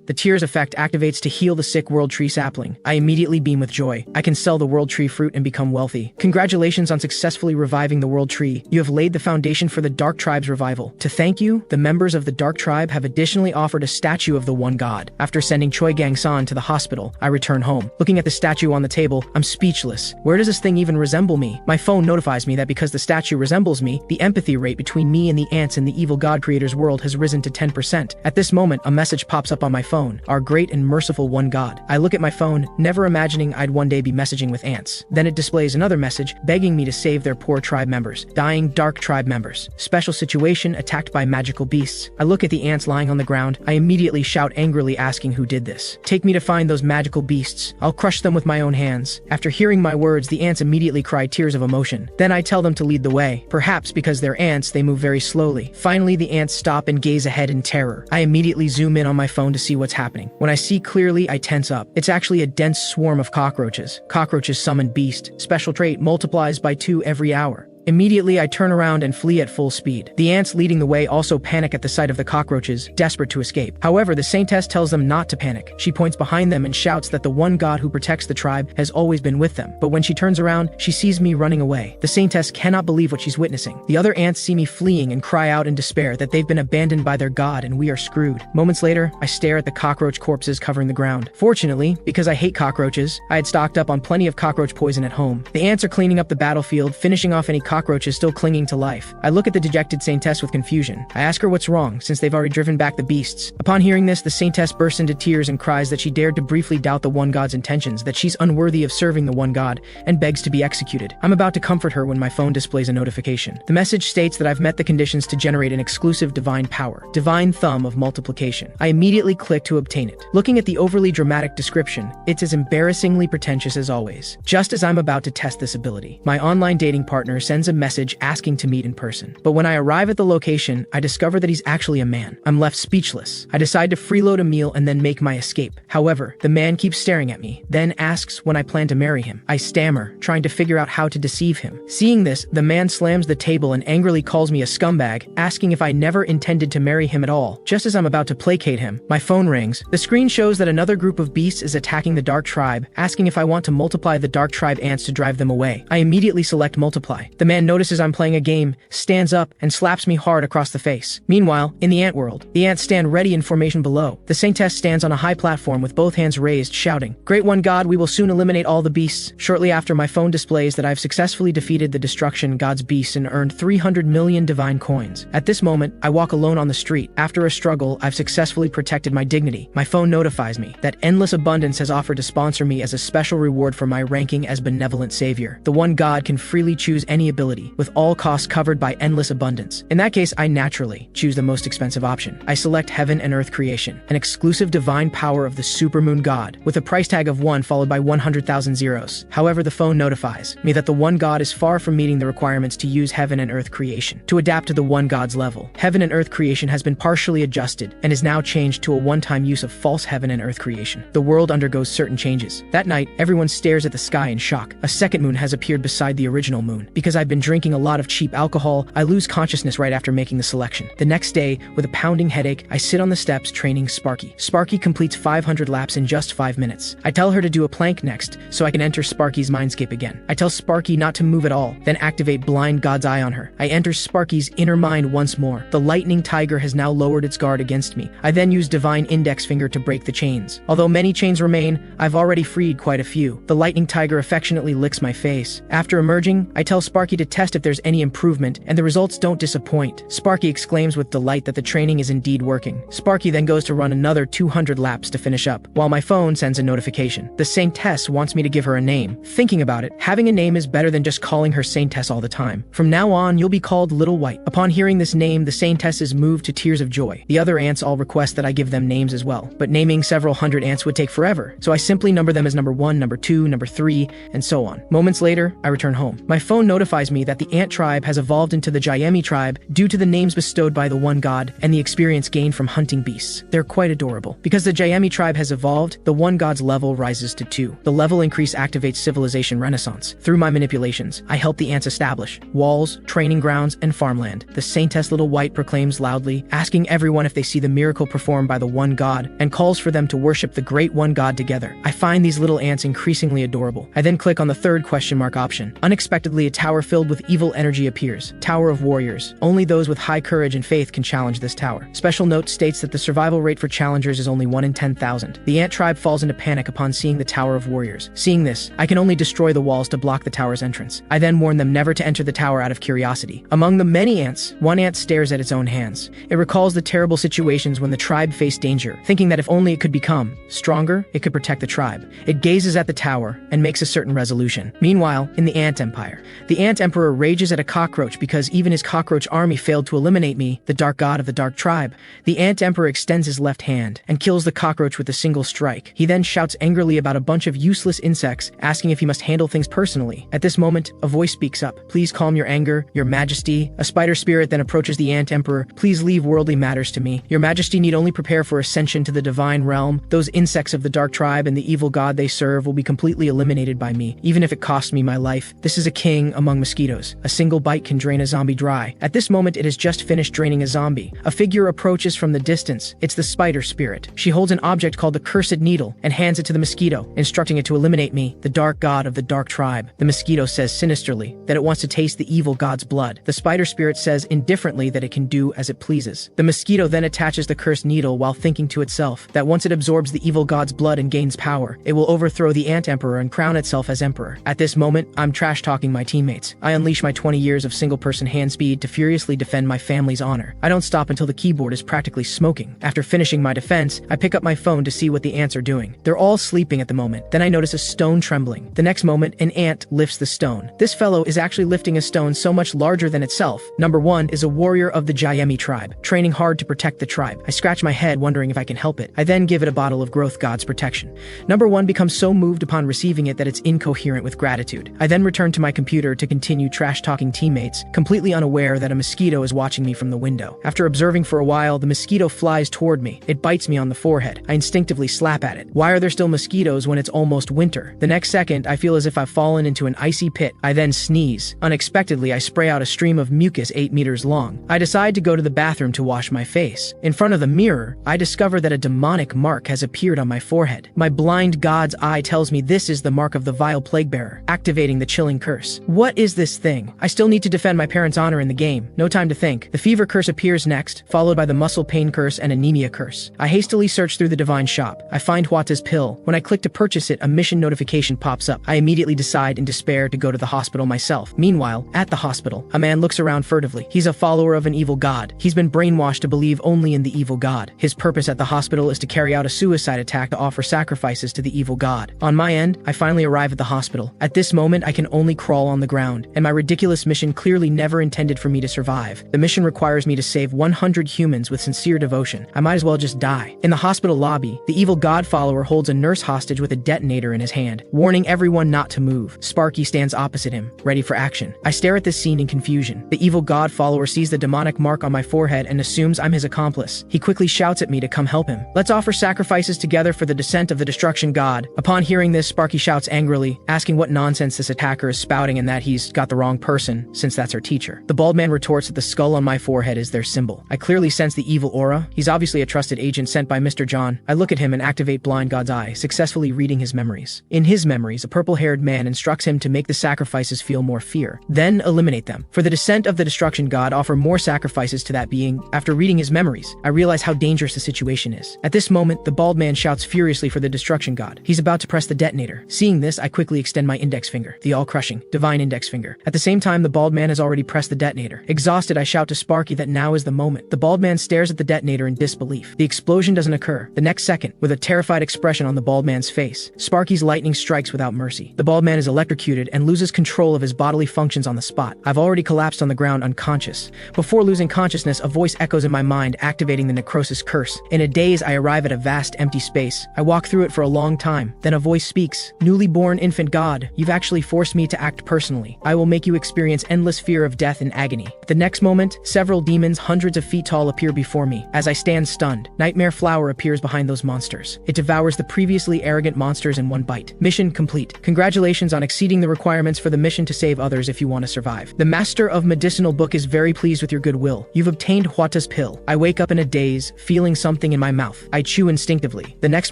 The Tears effect activates to heal the sick world tree sapling. I immediately beam with joy. I can sell the world tree fruit and become wealthy. Congratulations on successfully reviving the world tree. You have laid the foundation for the Dark Tribe's revival. To thank you, the members of the Dark Tribe have additionally offered a statue of the one god. After sending Choi Gang-san to the hospital, I return home. Looking at the statue on the table, I'm speechless. Where does this thing even resemble me? My phone notifies me that because the statue resembles me, the empathy rate between me and the ants in the evil god creator's world has risen to 10%. At this moment, a message pops up on my phone. Our great and merciful one god. I look at my phone, never imagining I'd one day be messaging with ants. Then it displays another message, begging me to save their poor tribe members. Dying Dark Tribe members. Special situation, attacked by magical beasts. I look at the ants lying on the ground. I immediately shout angrily, asking who did this. Take me to find those magical beasts. I'll crush them with my own hands. After hearing my words, the ants immediately cry tears of emotion. Then I tell them to lead the way. Perhaps because they're ants, they move very slowly. Finally, the ants stop and gaze ahead in terror. I immediately zoom in on my phone to see what's happening. When I see clearly, I tense up. It's actually a dense swarm of cockroaches. Cockroaches summon beast. Special trait multiplies by 2 every hour. Immediately, I turn around and flee at full speed. The ants leading the way also panic at the sight of the cockroaches, desperate to escape. However, the saintess tells them not to panic. She points behind them and shouts that the one god who protects the tribe has always been with them. But when she turns around, she sees me running away. The saintess cannot believe what she's witnessing. The other ants see me fleeing and cry out in despair that they've been abandoned by their god and we are screwed. Moments later, I stare at the cockroach corpses covering the ground. Fortunately, because I hate cockroaches, I had stocked up on plenty of cockroach poison at home. The ants are cleaning up the battlefield, finishing off any cockroaches still clinging to life. I look at the dejected saintess with confusion. I ask her what's wrong, since they've already driven back the beasts. Upon hearing this, the saintess bursts into tears and cries that she dared to briefly doubt the one god's intentions, that she's unworthy of serving the one god, and begs to be executed. I'm about to comfort her when my phone displays a notification. The message states that I've met the conditions to generate an exclusive divine power, divine thumb of multiplication. I immediately click to obtain it. Looking at the overly dramatic description, it's as embarrassingly pretentious as always. Just as I'm about to test this ability, my online dating partner sends a message asking to meet in person. But when I arrive at the location, I discover that he's actually a man. I'm left speechless. I decide to freeload a meal and then make my escape. However, the man keeps staring at me, then asks when I plan to marry him. I stammer, trying to figure out how to deceive him. Seeing this, the man slams the table and angrily calls me a scumbag, asking if I never intended to marry him at all. Just as I'm about to placate him, my phone rings. The screen shows that another group of beasts is attacking the Dark Tribe, asking if I want to multiply the Dark Tribe ants to drive them away. I immediately select multiply. The man notices I'm playing a game, stands up, and slaps me hard across the face. Meanwhile, in the ant world, the ants stand ready in formation below. The saintess stands on a high platform with both hands raised, shouting, "Great one god, we will soon eliminate all the beasts." Shortly after, my phone displays that I've successfully defeated the destruction god's beasts and earned 300 million divine coins. At this moment, I walk alone on the street. After a struggle, I've successfully protected my dignity. My phone notifies me that Endless Abundance has offered to sponsor me as a special reward for my ranking as benevolent savior. The one god can freely choose any ability, with all costs covered by Endless Abundance. In that case, I naturally choose the most expensive option. I select Heaven and Earth Creation, an exclusive divine power of the supermoon god, with a price tag of 1 followed by 100,000 zeros. However, the phone notifies me that the one god is far from meeting the requirements to use Heaven and Earth Creation. To adapt to the one god's level, Heaven and Earth Creation has been partially adjusted and is now changed to a one-time use of false Heaven and Earth Creation. The world undergoes certain changes. That night, everyone stares at the sky in shock. A second moon has appeared beside the original moon. Because I've been drinking a lot of cheap alcohol, I lose consciousness right after making the selection. The next day, with a pounding headache, I sit on the steps training Sparky. Sparky completes 500 laps in just 5 minutes. I tell her to do a plank next, so I can enter Sparky's mindscape again. I tell Sparky not to move at all, then activate Blind God's Eye on her. I enter Sparky's inner mind once more. The lightning tiger has now lowered its guard against me. I then use Divine Index Finger to break the chains. Although many chains remain, I've already freed quite a few. The lightning tiger affectionately licks my face. After emerging, I tell Sparky to test if there's any improvement, and the results don't disappoint. Sparky exclaims with delight that the training is indeed working. Sparky then goes to run another 200 laps to finish up, while my phone sends a notification. The Saintess wants me to give her a name. Thinking about it, having a name is better than just calling her Saintess all the time. From now on, you'll be called Little White. Upon hearing this name, the Saintess is moved to tears of joy. The other ants all request that I give them names as well, but naming several hundred ants would take forever, so I simply number them as number 1, number 2, number 3, and so on. Moments later, I return home. My phone notifies me that the ant tribe has evolved into the Jayemi tribe due to the names bestowed by the one god and the experience gained from hunting beasts. They're quite adorable. Because the Jayemi tribe has evolved, the one god's level rises to 2. The level increase activates civilization renaissance. Through my manipulations, I help the ants establish walls, training grounds, and farmland. The Saintess Little White proclaims loudly, asking everyone if they see the miracle performed by the one god, and calls for them to worship the great one god together. I find these little ants increasingly adorable. I then click on the third question mark option. Unexpectedly, a tower filled filled with evil energy appears. Tower of Warriors. Only those with high courage and faith can challenge this tower. Special note states that the survival rate for challengers is only 1 in 10,000. The ant tribe falls into panic upon seeing the Tower of Warriors. Seeing this, I can only destroy the walls to block the tower's entrance. I then warn them never to enter the tower out of curiosity. Among the many ants, one ant stares at its own hands. It recalls the terrible situations when the tribe faced danger, thinking that if only it could become stronger, it could protect the tribe. It gazes at the tower and makes a certain resolution. Meanwhile, in the Ant Empire, the Ant Emperor rages at a cockroach because even his cockroach army failed to eliminate me, the dark god of the dark tribe. The Ant Emperor extends his left hand and kills the cockroach with a single strike. He then shouts angrily about a bunch of useless insects, asking if he must handle things personally. At this moment, a voice speaks up. Please calm your anger, your majesty. A spider spirit then approaches the Ant Emperor. Please leave worldly matters to me. Your majesty need only prepare for ascension to the divine realm. Those insects of the dark tribe and the evil god they serve will be completely eliminated by me, even if it costs me my life. This is a king among mosquitoes. A single bite can drain a zombie dry. At this moment, it has just finished draining a zombie. A figure approaches from the distance. It's the spider spirit. She holds an object called the Cursed Needle and hands it to the mosquito, instructing it to eliminate me, the dark god of the dark tribe. The mosquito says sinisterly that it wants to taste the evil god's blood. The spider spirit says indifferently that it can do as it pleases. The mosquito then attaches the cursed needle while thinking to itself that once it absorbs the evil god's blood and gains power, it will overthrow the Ant Emperor and crown itself as emperor. At this moment, I'm trash-talking my teammates. I unleash my 20 years of single-person hand speed to furiously defend my family's honor. I don't stop until the keyboard is practically smoking. After finishing my defense, I pick up my phone to see what the ants are doing. They're all sleeping at the moment. Then I notice a stone trembling. The next moment, an ant lifts the stone. This fellow is actually lifting a stone so much larger than itself. Number 1 is a warrior of the Jayemi tribe, training hard to protect the tribe. I scratch my head wondering if I can help it. I then give it a bottle of Growth God's protection. Number 1 becomes so moved upon receiving it that it's incoherent with gratitude. I then return to my computer to continue trash-talking teammates, completely unaware that a mosquito is watching me from the window. After observing for a while, the mosquito flies toward me. It bites me on the forehead. I instinctively slap at it. Why are there still mosquitoes when it's almost winter? The next second, I feel as if I've fallen into an icy pit. I then sneeze. Unexpectedly, I spray out a stream of mucus 8 meters long. I decide to go to the bathroom to wash my face. In front of the mirror, I discover that a demonic mark has appeared on my forehead. My blind god's eye tells me this is the mark of the vile plague bearer, activating the chilling curse. What is this thing? I still need to defend my parents' honor in the game. No time to think. The fever curse appears next, followed by the muscle pain curse and anemia curse. I hastily search through the divine shop. I find Huata's pill. When I click to purchase it, a mission notification pops up. I immediately decide in despair to go to the hospital myself. Meanwhile, at the hospital, a man looks around furtively. He's a follower of an evil god. He's been brainwashed to believe only in the evil god. His purpose at the hospital is to carry out a suicide attack to offer sacrifices to the evil god. On my end, I finally arrive at the hospital. At this moment, I can only crawl on the ground, and my ridiculous mission clearly never intended for me to survive. The mission requires me to save 100 humans with sincere devotion. I might as well just die. In the hospital lobby, the evil god follower holds a nurse hostage with a detonator in his hand, warning everyone not to move. Sparky stands opposite him, ready for action. I stare at this scene in confusion. The evil god follower sees the demonic mark on my forehead and assumes I'm his accomplice. He quickly shouts at me to come help him. Let's offer sacrifices together for the descent of the destruction god. Upon hearing this, Sparky shouts angrily, asking what nonsense this attacker is spouting and that he's got the wrong person, since that's our teacher. The bald man retorts that the skull on my forehead is their symbol. I clearly sense the evil aura. He's obviously a trusted agent sent by Mr. John. I look at him and activate Blind God's Eye, successfully reading his memories. In his memories, a purple-haired man instructs him to make the sacrifices feel more fear, then eliminate them. For the descent of the destruction god, offer more sacrifices to that being. After reading his memories, I realize how dangerous the situation is. At this moment, the bald man shouts furiously for the destruction god. He's about to press the detonator. Seeing this, I quickly extend my index finger, the all-crushing, divine index finger. At the same time, the bald man has already pressed the detonator. Exhausted, I shout to Sparky that now is the moment. The bald man stares at the detonator in disbelief. The explosion doesn't occur. The next second, with a terrified expression on the bald man's face, Sparky's lightning strikes without mercy. The bald man is electrocuted and loses control of his bodily functions on the spot. I've already collapsed on the ground unconscious. Before losing consciousness, a voice echoes in my mind, activating the necrosis curse. In a daze, I arrive at a vast empty space. I walk through it for a long time. Then a voice speaks. Newly born infant god, you've actually forced me to act personally. I will make you experience endless fear of death and agony. The next moment, several demons hundreds of feet tall appear before me. As I stand stunned, Nightmare Flower appears behind those monsters. It devours the previously arrogant monsters in one bite. Mission complete. Congratulations on exceeding the requirements for the mission to save others if you want to survive. The Master of Medicinal Book is very pleased with your goodwill. You've obtained Huata's pill. I wake up in a daze, feeling something in my mouth. I chew instinctively. The next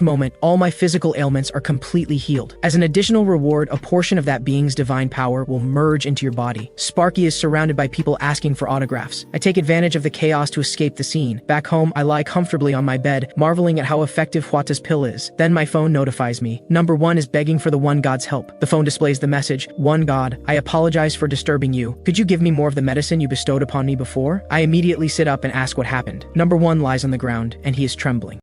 moment, all my physical ailments are completely healed. As an additional reward, a portion of that being's divine power will merge surge into your body. Sparky is surrounded by people asking for autographs. I take advantage of the chaos to escape the scene. Back home, I lie comfortably on my bed, marveling at how effective Huata's pill is. Then my phone notifies me. Number 1 is begging for the One God's help. The phone displays the message, "One God, I apologize for disturbing you. Could you give me more of the medicine you bestowed upon me before?" I immediately sit up and ask what happened. Number 1 lies on the ground, and he is trembling.